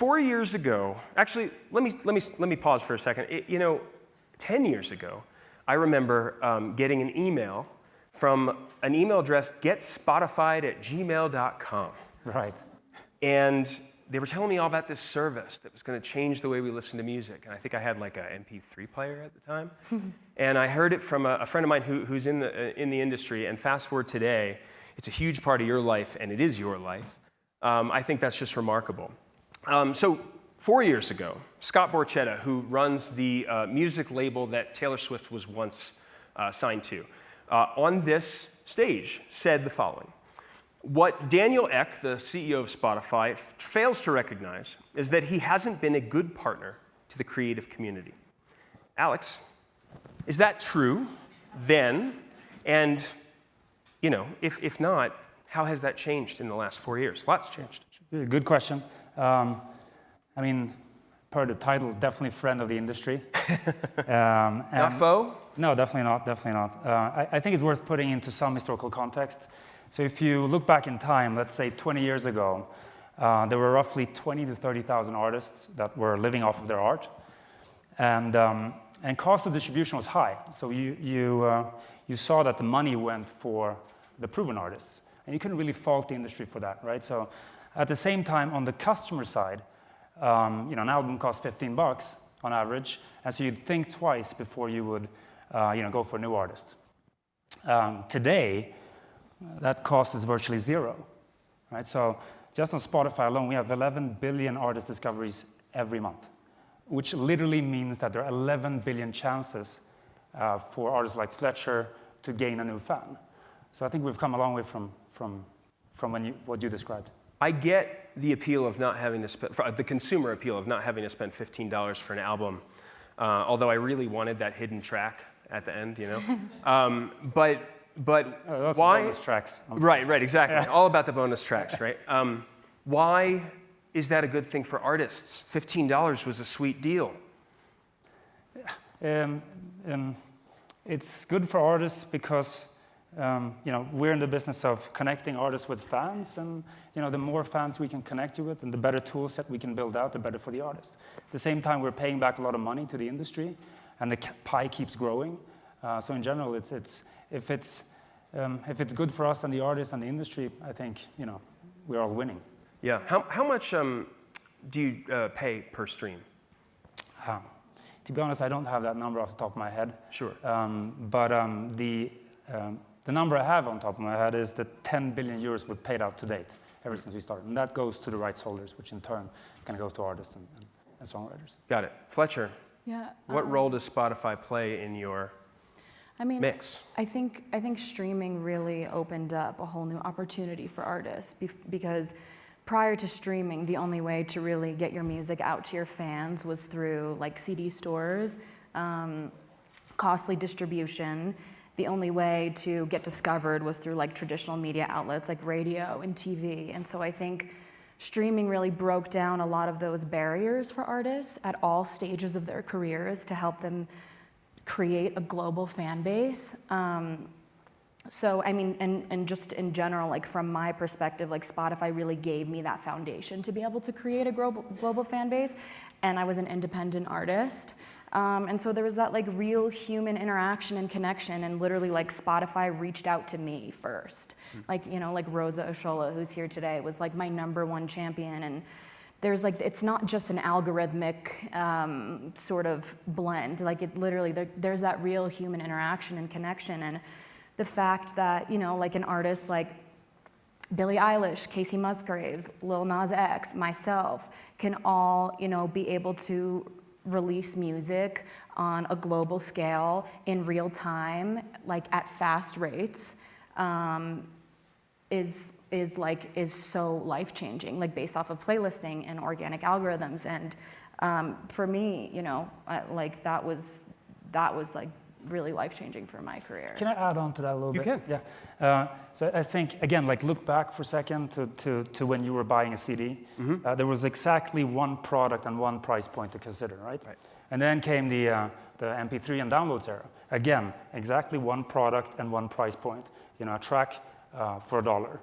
4 years ago, actually, let me pause for a second. 10 years ago, I remember getting an email from an email address, getspotified@gmail.com. Right. And they were telling me all about this service that was going to change the way we listen to music. And I think I had like an MP3 player at the time. And I heard it from a friend of mine who's in the industry. And fast forward today, it's a huge part of your life, and it is your life. I think that's just remarkable. So 4 years ago, Scott Borchetta, who runs the music label that Taylor Swift was once signed to, on this stage said the following. What Daniel Ek, the CEO of Spotify, fails to recognize is that he hasn't been a good partner to the creative community. Alex, is that true then? And, if not, how has that changed in the last 4 years? Lots changed. Good question. Per the title, definitely friend of the industry. Not foe? No, definitely not. I think it's worth putting into some historical context. So if you look back in time, let's say 20 years ago, there were roughly 20 to 30,000 artists that were living off of their art. And cost of distribution was high. So you saw that the money went for the proven artists. And you couldn't really fault the industry for that, right? So at the same time, on the customer side, an album costs $15 on average. And so you'd think twice before you would go for a new artist. Today, that cost is virtually zero, right? So just on Spotify alone, we have 11 billion artist discoveries every month, which literally means that there are 11 billion chances for artists like Fletcher to gain a new fan. So I think we've come a long way from what you described. I get the appeal of not having to spend, the consumer appeal of not having to spend $15 for an album, although I really wanted that hidden track at the end, But why? Bonus tracks. Right, exactly. Yeah. All about the bonus tracks, right? Why is that a good thing for artists? $15 was a sweet deal. It's good for artists because we're in the business of connecting artists with fans, and the more fans we can connect you with, and the better tool set we can build out, the better for the artist. At the same time, we're paying back a lot of money to the industry, and the pie keeps growing. So in general, if it's good for us and the artists and the industry, I think we're all winning. Yeah. How much do you pay per stream? To be honest, I don't have that number off the top of my head. Sure. But the number I have on top of my head is the 10 billion euros we've paid out to date ever since we started, and that goes to the rights holders, which in turn kind of goes to artists and songwriters. Got it. Fletcher. Yeah. What role does Spotify play in your mix? I think streaming really opened up a whole new opportunity for artists because prior to streaming, the only way to really get your music out to your fans was through like CD stores, costly distribution. The only way to get discovered was through like traditional media outlets like radio and TV. And so I think streaming really broke down a lot of those barriers for artists at all stages of their careers to help them create a global fan base. So, and just in general, like from my perspective, like Spotify really gave me that foundation to be able to create a global fan base. And I was an independent artist. And so there was that like real human interaction and connection, and literally like Spotify reached out to me first. Like, like Rosa Oshola, who's here today, was like my #1 champion. And there's like, it's not just an algorithmic sort of blend. Like it literally, there's that real human interaction and connection. And the fact that, like an artist like Billie Eilish, Casey Musgraves, Lil Nas X, myself, can all, be able to release music on a global scale in real time, like at fast rates, is so life-changing, like based off of playlisting and organic algorithms. And for me, like that was like really life-changing for my career. Can I add on to that a little bit? You can. Yeah. So I think, again, like look back for a second to when you were buying a CD. Mm-hmm. There was exactly one product and one price point to consider, right? And then came the MP3 and downloads era. Again, exactly one product and one price point. A track for $1.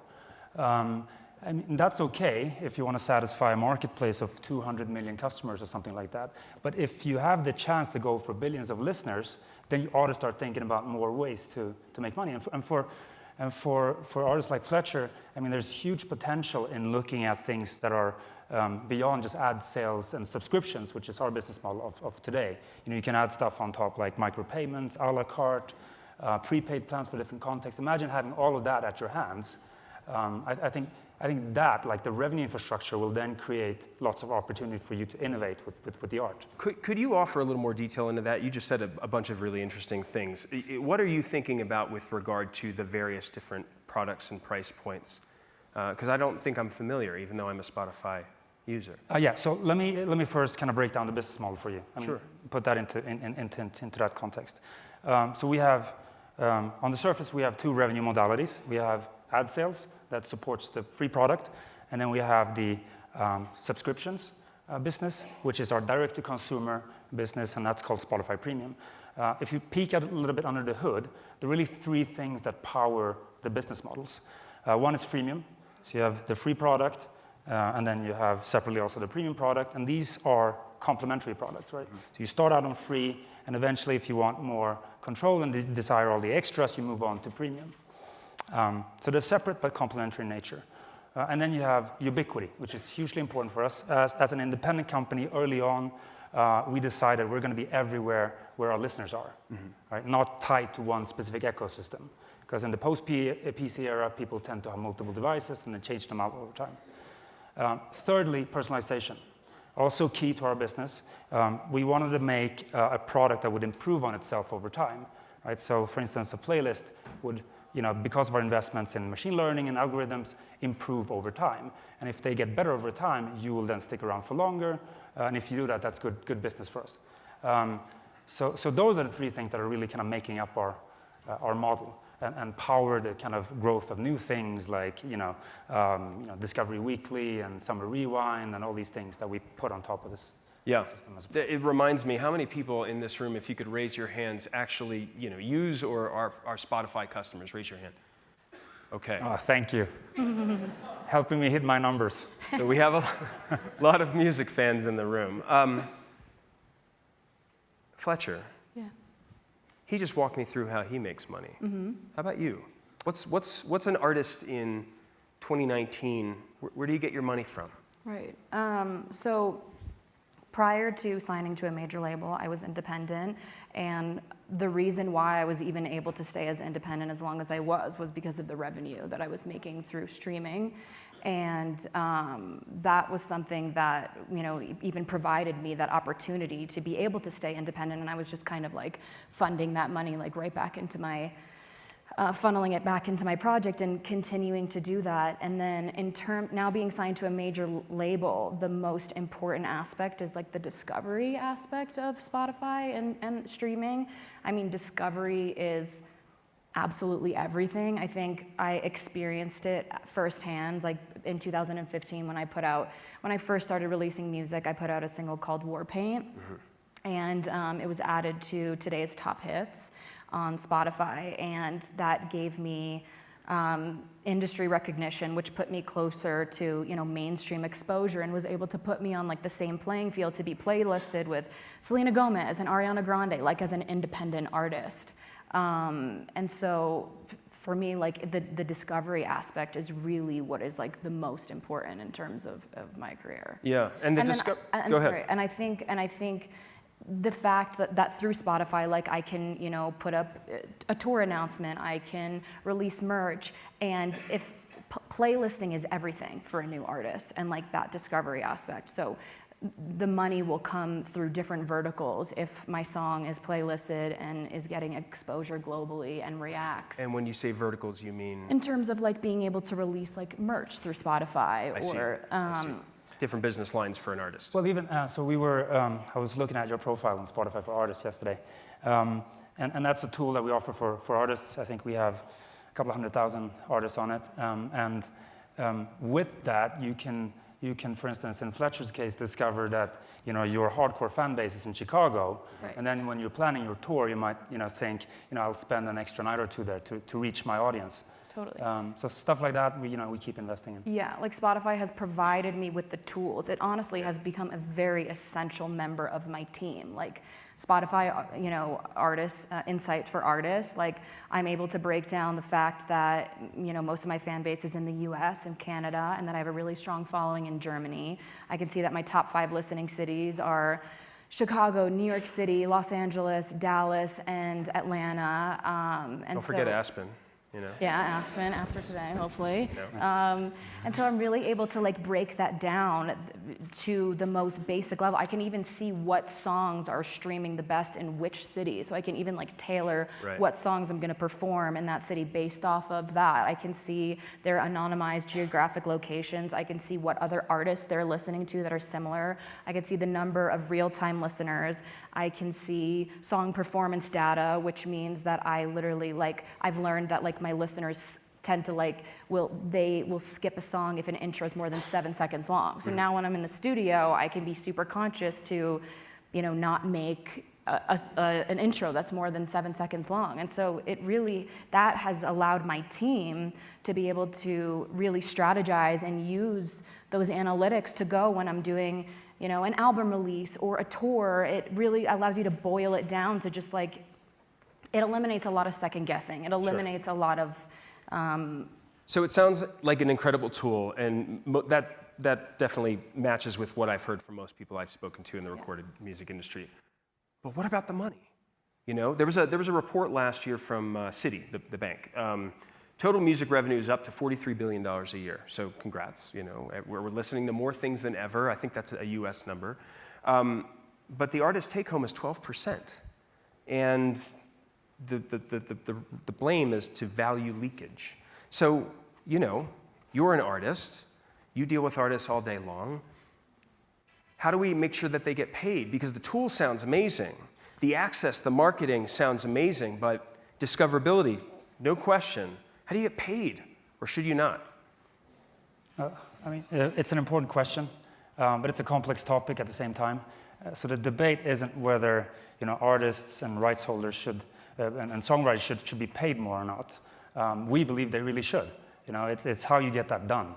I mean, that's okay if you want to satisfy a marketplace of 200 million customers or something like that. But if you have the chance to go for billions of listeners, then you ought to start thinking about more ways to make money. And for artists like Fletcher, I mean, there's huge potential in looking at things that are beyond just ad sales and subscriptions, which is our business model of today. You know, you can add stuff on top like micropayments, a la carte, prepaid plans for different contexts. Imagine having all of that at your hands. I think that, like the revenue infrastructure, will then create lots of opportunity for you to innovate with the art. Could you offer a little more detail into that? You just said a bunch of really interesting things. What are you thinking about with regard to the various different products and price points? Because I don't think I'm familiar, even though I'm a Spotify user. Yeah, so let me first kind of break down the business model for you. Sure. Put that into that context. So we have, on the surface, we have two revenue modalities. We have ad sales that supports the free product, and then we have the subscriptions business, which is our direct-to-consumer business, and that's called Spotify Premium. If you peek a little bit under the hood, there are really three things that power the business models. One is freemium, so you have the free product, and then you have separately also the premium product, and these are complementary products, right? Mm-hmm. So you start out on free, and eventually if you want more control and desire all the extras, you move on to premium. So they're separate but complementary in nature. And then you have ubiquity, which is hugely important for us. As an independent company, early on, we decided we're going to be everywhere where our listeners are, mm-hmm. right? Not tied to one specific ecosystem. Because in the post-PC era, people tend to have multiple devices and then change them out over time. Thirdly, personalization. Also key to our business. We wanted to make a product that would improve on itself over time, right? So, for instance, a playlist would, because of our investments in machine learning and algorithms, improve over time. And if they get better over time, you will then stick around for longer. And if you do that, that's good business for us. So those are the three things that are really kind of making up our model and power the kind of growth of new things like Discovery Weekly and Summer Rewind and all these things that we put on top of this. Yeah, it reminds me, how many people in this room, if you could raise your hands, actually use or are Spotify customers? Raise your hand. Okay. Oh, thank you. Helping me hit my numbers. So we have a lot of music fans in the room. Fletcher. Yeah. He just walked me through how he makes money. Mm-hmm. How about you? What's an artist in 2019? Where do you get your money from? Right. So prior to signing to a major label, I was independent, and the reason why I was even able to stay as independent as long as I was because of the revenue that I was making through streaming. And that was something that, even provided me that opportunity to be able to stay independent. And I was just kind of like funding that money like right back into my, funneling it back into my project and continuing to do that. And then now being signed to a major label, the most important aspect is like the discovery aspect of Spotify and streaming. I mean, discovery is absolutely everything. I think I experienced it firsthand, like in 2015 when I first started releasing music, I put out a single called Warpaint, mm-hmm. and it was added to today's top hits on Spotify, and that gave me industry recognition, which put me closer to mainstream exposure and was able to put me on like the same playing field to be playlisted with Selena Gomez and Ariana Grande, like as an independent artist. And so for me, like the discovery aspect is really what is like the most important in terms of my career. Yeah, and go ahead. Sorry, and I think the fact that through Spotify, like I can, put up a tour announcement, I can release merch, and if playlisting is everything for a new artist, and like that discovery aspect. So the money will come through different verticals if my song is playlisted and is getting exposure globally and reacts. And when you say verticals, you mean? In terms of like being able to release like merch through Spotify. I see. Different business lines for an artist. Well, even, so we were, I was looking at your profile on Spotify for Artists yesterday. And that's a tool that we offer for artists. I think we have a couple of 100,000 artists on it. And with that, you can, for instance, in Fletcher's case, discover that your hardcore fan base is in Chicago, right. And then when you're planning your tour, you might think, I'll spend an extra night or two there to reach my audience. Totally. So stuff like that, we keep investing in. Yeah, like Spotify has provided me with the tools. It honestly has become a very essential member of my team. Like Spotify, artists, insights for artists. Like I'm able to break down the fact that, most of my fan base is in the US and Canada, and that I have a really strong following in Germany. I can see that my top 5 listening cities are Chicago, New York City, Los Angeles, Dallas, and Atlanta. Don't forget Aspen. Yeah, Aspen after today, hopefully. No. And so I'm really able to break that down to the most basic level. I can even see what songs are streaming the best in which city. So I can even tailor what songs I'm going to perform in that city based off of that. I can see their anonymized geographic locations. I can see what other artists they're listening to that are similar. I can see the number of real-time listeners. I can see song performance data, which means that I literally I've learned that my listeners tend to they will skip a song if an intro is more than 7 seconds long. So now when I'm in the studio, I can be super conscious to, not make an intro that's more than 7 seconds long. And so that has allowed my team to be able to really strategize and use those analytics to go when I'm doing, an album release or a tour. It really allows you to boil it down to just it eliminates a lot of second guessing. It eliminates a lot of. So it sounds like an incredible tool, and that definitely matches with what I've heard from most people I've spoken to in the recorded music industry. But what about the money? There was a report last year from Citi, the bank. Total music revenue is up to $43 billion a year. So congrats. We're listening to more things than ever. I think that's a U.S. number. But the artist take home is 12%, and the blame is to value leakage. So, you're an artist, you deal with artists all day long. How do we make sure that they get paid? Because the tool sounds amazing. The access, the marketing sounds amazing, but discoverability, no question. How do you get paid, or should you not? It's an important question, but it's a complex topic at the same time. So the debate isn't whether, artists and rights holders should and songwriters should be paid more or not. We believe they really should. It's how you get that done.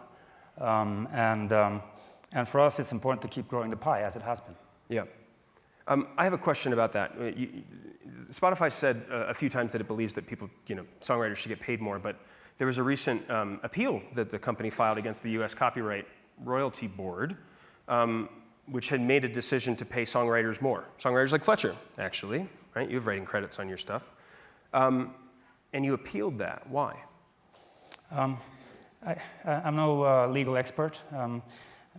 And for us, it's important to keep growing the pie as it has been. Yeah. I have a question about that. Spotify said a few times that it believes that people, songwriters should get paid more, but there was a recent appeal that the company filed against the U.S. Copyright Royalty Board, which had made a decision to pay songwriters more. Songwriters like Fletcher, actually, right? You have writing credits on your stuff. And you appealed that. Why? I'm no legal expert,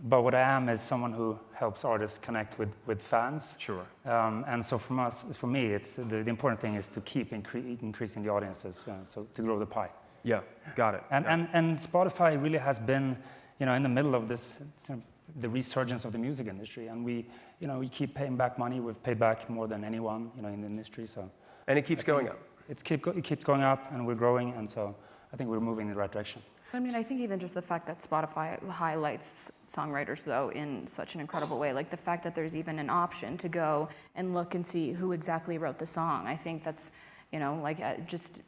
but what I am is someone who helps artists connect with fans. Sure. And so for me, it's the important thing is to keep increasing the audiences, so to grow the pie. Yeah, got it. And Spotify really has been, in the middle of this, the resurgence of the music industry, and we keep paying back money. We've paid back more than anyone, in the industry. So. And it keeps going up. It keeps going up, and we're growing, and so I think we're moving in the right direction. I think even just the fact that Spotify highlights songwriters, though, in such an incredible way, the fact that there's even an option to go and look and see who exactly wrote the song, I think that's, just,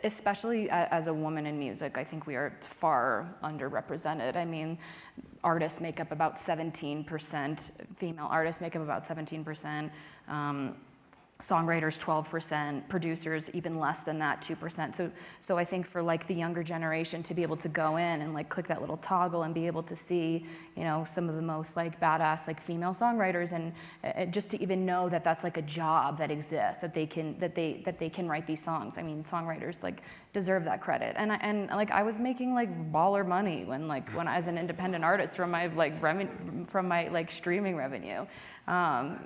especially as a woman in music, I think we are far underrepresented. Artists make up about 17%, female artists make up about 17%, songwriters 12%, producers even less than that, 2%. So I think for the younger generation to be able to go in and click that little toggle and be able to see, some of the most badass female songwriters, and just to even know that that's a job that exists, that they can write these songs. Songwriters deserve that credit. And I was making baller money when as an independent artist from my streaming revenue. I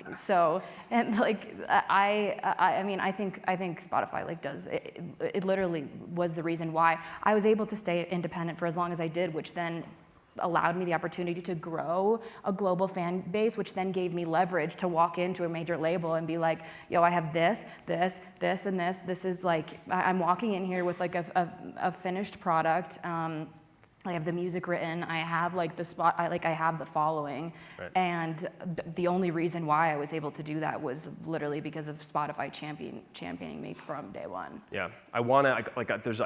think Spotify does it literally was the reason why I was able to stay independent for as long as I did, which then allowed me the opportunity to grow a global fan base, which then gave me leverage to walk into a major label and be yo, I have this, and this. This is I'm walking in here with a finished product. I have the music written. I have like the spot. I have the following, Right. and the only reason why I was able to do that was literally because of Spotify championing me from day one. Yeah, I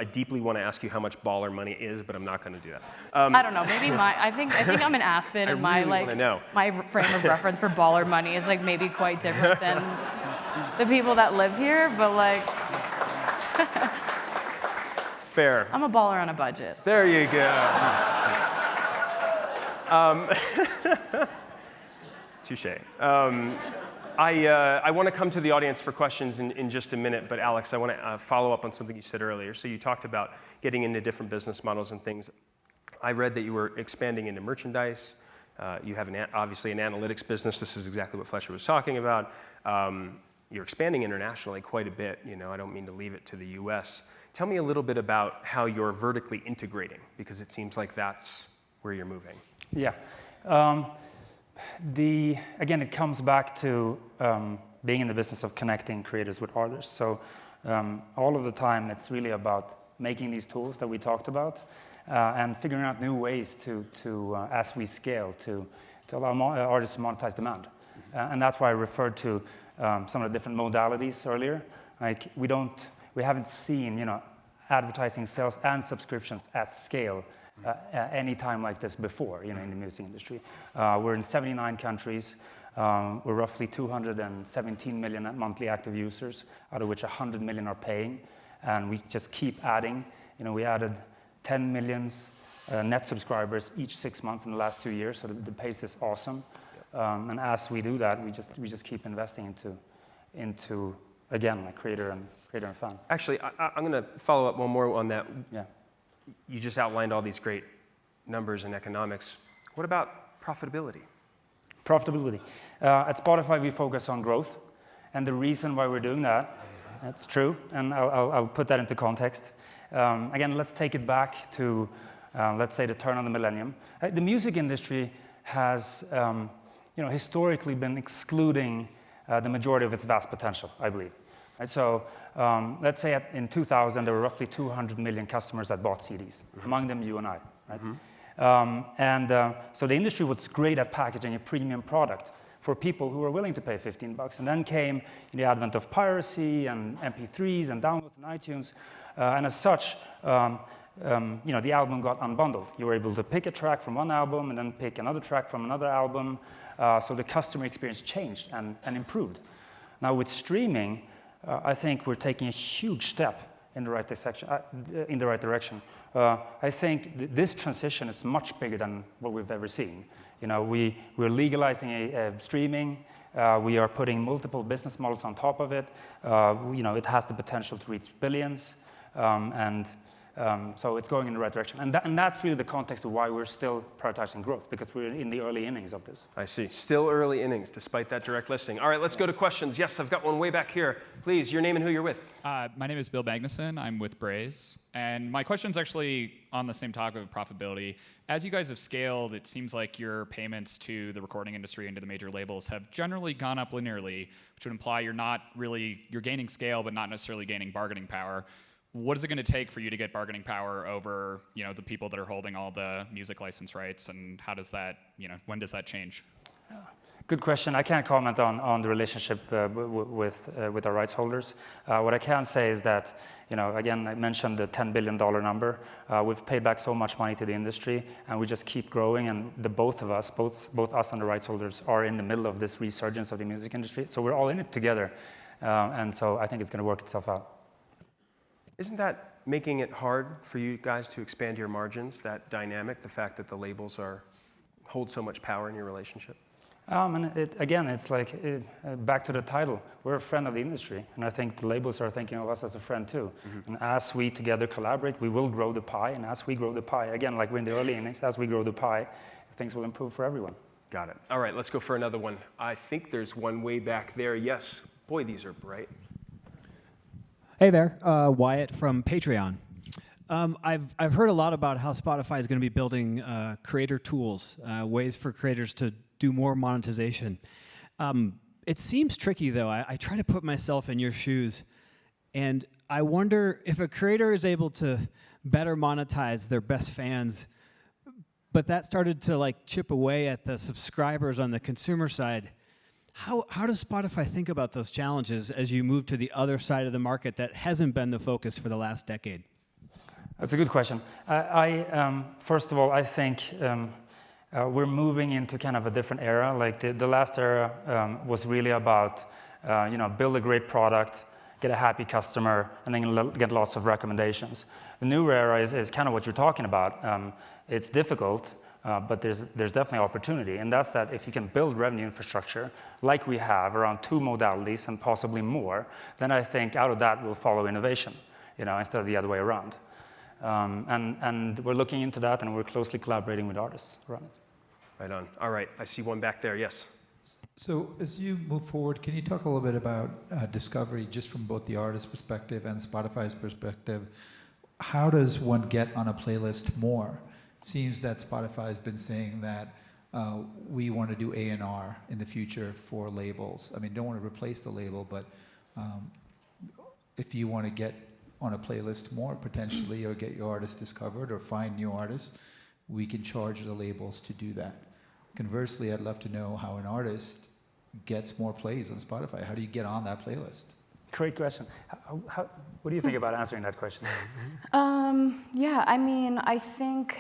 deeply want to ask you how much baller money is, but I'm not going to do that. I don't know. Maybe I think I'm an Aspen, and really wanna know. my frame of reference for baller money is like maybe quite different than the people that live here. But like, Fair. I'm a baller on a budget. There you go. Touche. I want to come to the audience for questions in just a minute, but Alex, I want to follow up on something you said earlier. So you talked about getting into different business models and things. I read that you were expanding into merchandise. You have obviously an analytics business. This is exactly what Fletcher was talking about. You're expanding internationally quite a bit. I don't mean to leave it to the U.S. Tell me a little bit about how you're vertically integrating, because it seems like that's where you're moving. Yeah. Again, it comes back to being in the business of connecting creators with artists. So all of the time, it's really about making these tools that we talked about and figuring out new ways to as we scale, to allow artists to monetize demand. And that's why I referred to some of the different modalities earlier. Like we haven't seen, advertising sales and subscriptions at scale any time like this before, in the music industry. We're in 79 countries. We're roughly 217 million monthly active users, out of which 100 million are paying, and we just keep adding. We added 10 million net subscribers each 6 months in the last 2 years, so the pace is awesome. And as we do that, we just keep investing into again, like creator and fan. Actually, I'm going to follow up one more on that. Yeah. You just outlined all these great numbers and economics. What about profitability? Profitability. At Spotify, we focus on growth. And the reason why we're doing that's true, and I'll put that into context. Again, let's take it back to, let's say, the turn of the millennium. The music industry has, historically been excluding the majority of its vast potential, I believe. Right? So let's say in 2000, there were roughly 200 million customers that bought CDs, among them you and I. Right? So the industry was great at packaging a premium product for people who were willing to pay $15. And then came the advent of piracy and MP3s and downloads and iTunes. And as such, the album got unbundled. You were able to pick a track from one album and then pick another track from another album. So the customer experience changed and improved. Now with streaming, I think we're taking a huge step in the right direction. I think this transition is much bigger than what we've ever seen. We're legalizing streaming. We are putting multiple business models on top of it. It has the potential to reach billions, so it's going in the right direction. And that's really the context of why we're still prioritizing growth, because we're in the early innings of this. I see. Still early innings, despite that direct listing. All right, let's go to questions. Yes, I've got one way back here. Please, your name and who you're with. My name is Bill Magnuson. I'm with Braze. And my question's actually on the same topic of profitability. As you guys have scaled, it seems like your payments to the recording industry and to the major labels have generally gone up linearly, which would imply you're gaining scale, but not necessarily gaining bargaining power. What is it going to take for you to get bargaining power over, the people that are holding all the music license rights, and how does that, when does that change? Good question. I can't comment on the relationship with our rights holders. What I can say is that, again, I mentioned the $10 billion number. We've paid back so much money to the industry, and we just keep growing. And both of us, both us and the rights holders, are in the middle of this resurgence of the music industry. So we're all in it together, and so I think it's going to work itself out. Isn't that making it hard for you guys to expand your margins, that dynamic, the fact that the labels hold so much power in your relationship? And it's like, back to the title, we're a friend of the industry, and I think the labels are thinking of us as a friend too. Mm-hmm. And as we together collaborate, we will grow the pie, and as we grow the pie, again, like we're in the early innings, as we grow the pie, things will improve for everyone. Got it. All right, let's go for another one. I think there's one way back there. Yes. Boy, these are bright. Hey there, Wyatt from Patreon. I've heard a lot about how Spotify is going to be building creator tools, ways for creators to do more monetization. It seems tricky, though. I try to put myself in your shoes, and I wonder if a creator is able to better monetize their best fans but that started to like chip away at the subscribers on the consumer side. How does Spotify think about those challenges as you move to the other side of the market that hasn't been the focus for the last decade? That's a good question. First of all, I think we're moving into kind of a different era. Like the last era was really about, build a great product, get a happy customer, and then get lots of recommendations. The new era is kind of what you're talking about. It's difficult, but there's definitely opportunity, and that's that if you can build revenue infrastructure like we have around 2 modalities and possibly more, then I think out of that will follow innovation, instead of the other way around. And we're looking into that, and we're closely collaborating with artists around it. Right on. All right, I see one back there. Yes. So as you move forward, can you talk a little bit about discovery, just from both the artist's perspective and Spotify's perspective? How does one get on a playlist more? It seems that Spotify has been saying that we want to do A&R in the future for labels. I mean, don't want to replace the label, but if you want to get on a playlist more potentially, or get your artists discovered or find new artists, we can charge the labels to do that. Conversely, I'd love to know how an artist gets more plays on Spotify. How do you get on that playlist? Great question. What do you think about answering that question? Yeah, I think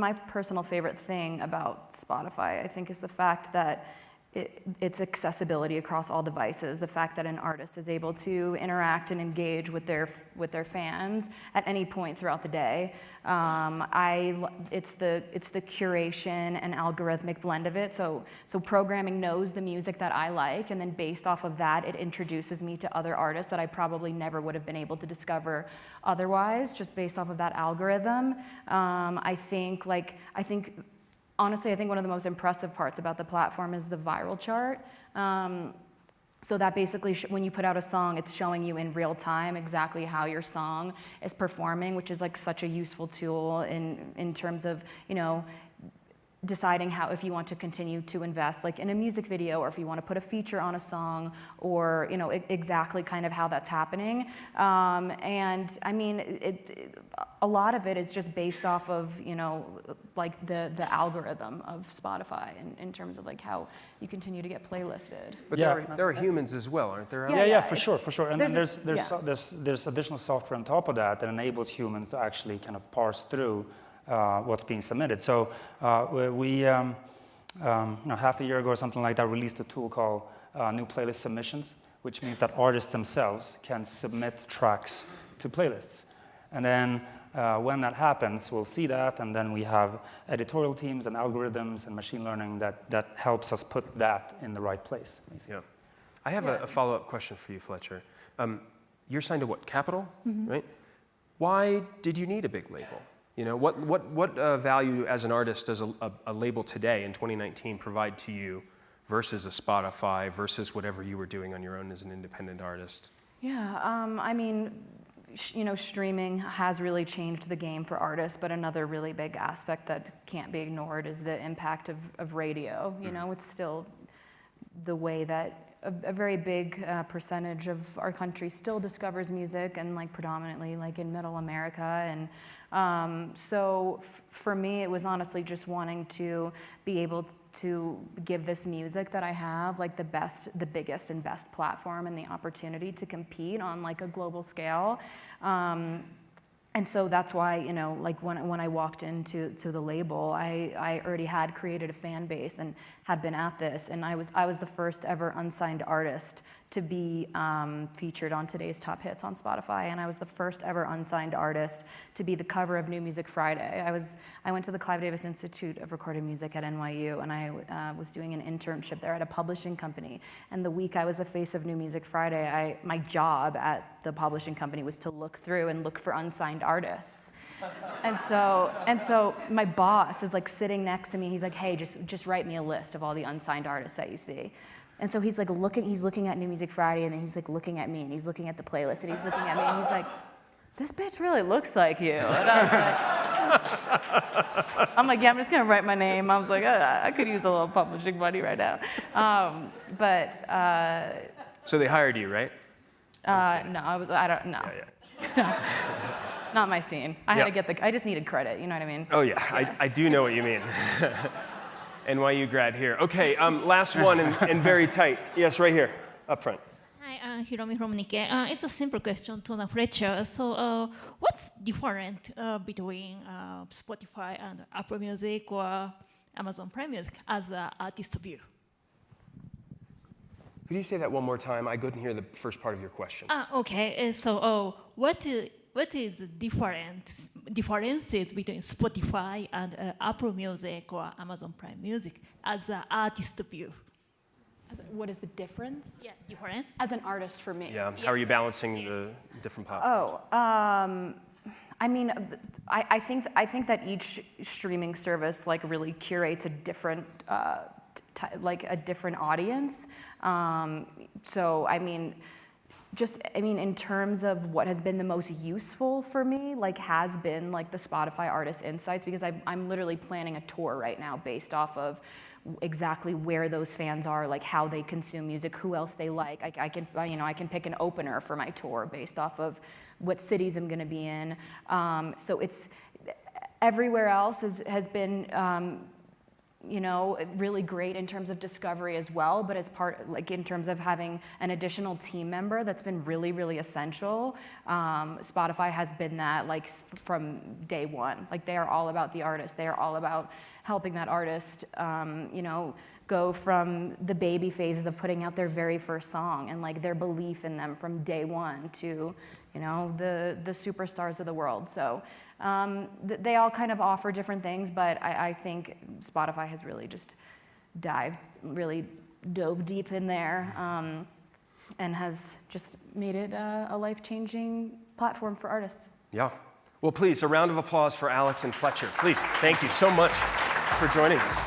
my personal favorite thing about Spotify, I think, is the fact that its accessibility across all devices. The fact that an artist is able to interact and engage with their fans at any point throughout the day. It's the curation and algorithmic blend of it. So programming knows the music that I like, and then based off of that, it introduces me to other artists that I probably never would have been able to discover otherwise, just based off of that algorithm. Honestly, I think one of the most impressive parts about the platform is the viral chart. So that basically, when you put out a song, it's showing you in real time exactly how your song is performing, which is like such a useful tool in terms of, deciding if you want to continue to invest like in a music video, or if you want to put a feature on a song, or exactly kind of how that's happening. And I mean, a lot of it is just based off of like the algorithm of Spotify in terms of like how you continue to get playlisted. But Yeah. there are humans as well, aren't there? Yeah, for sure. And then There's- there's additional software on top of that enables humans to actually kind of parse through what's being submitted. So we half a year ago or something like that, released a tool called New Playlist Submissions, which means that artists themselves can submit tracks to playlists. And then when that happens, we'll see that, and then we have editorial teams and algorithms and machine learning that helps us put that in the right place. Yeah. I have a follow-up question for you, Fletcher. You're signed to what, Capitol, right? Why did you need a big label? What value as an artist does a label today in 2019 provide to you versus a Spotify, versus whatever you were doing on your own as an independent artist? Yeah, I mean, streaming has really changed the game for artists, but another really big aspect that can't be ignored is the impact of radio. It's still the way that a very big percentage of our country still discovers music, and like predominantly like in Middle America. And so for me, it was honestly just wanting to be able to give this music that I have like the biggest and best platform, and the opportunity to compete on like a global scale. And so that's why, like when I walked into the label, I already had created a fan base and had been at this, and I was the first ever unsigned artist to be featured on today's top hits on Spotify, and I was the first ever unsigned artist to be the cover of New Music Friday. I went to the Clive Davis Institute of Recorded Music at NYU, and I was doing an internship there at a publishing company. And the week I was the face of New Music Friday, my job at the publishing company was to look through and look for unsigned artists. And so my boss is like sitting next to me. He's like, "Hey, just write me a list of all the unsigned artists that you see." And so he's like looking at New Music Friday, and then he's like looking at me, and he's looking at the playlist, and he's looking at me, and he's like, "This bitch really looks like you." And I was like, I'm like, "Yeah, I'm just gonna write my name." I was like, I could use a little publishing money right now. So they hired you, right? No, I don't know. Yeah. not my scene. I had to get I just needed credit, you know what I mean? Oh yeah, I do know what you mean. NYU grad here. Okay, last one and very tight. Yes, right here, up front. Hi, Hiromi from Nikkei. It's a simple question to the Fletcher. So, what's different between Spotify and Apple Music or Amazon Prime Music as an artist view? Could you say that one more time? I couldn't hear the first part of your question. Okay. So, what is the differences between Spotify and Apple Music or Amazon Prime Music as an artist view? What is the difference? Yeah, difference. As an artist for me. Yeah, how are you balancing the different platforms? I mean, I think that each streaming service like really curates a different a different audience. So I mean, in terms of what has been the most useful for me, like has been like the Spotify Artist Insights, because I'm literally planning a tour right now based off of exactly where those fans are, like how they consume music, who else they like. I can pick an opener for my tour based off of what cities I'm going to be in. So it's everywhere else has been really great in terms of discovery as well, but as part, like in terms of having an additional team member, that's been really, really essential. Spotify has been that like from day one. Like they are all about the artist. They are all about helping that artist, go from the baby phases of putting out their very first song and like their belief in them from day one to, the superstars of the world. So they all kind of offer different things, but I think Spotify has really just dove deep in there and has just made it a life-changing platform for artists. Yeah. Well, please, a round of applause for Alex and Fletcher. Please, thank you so much for joining us.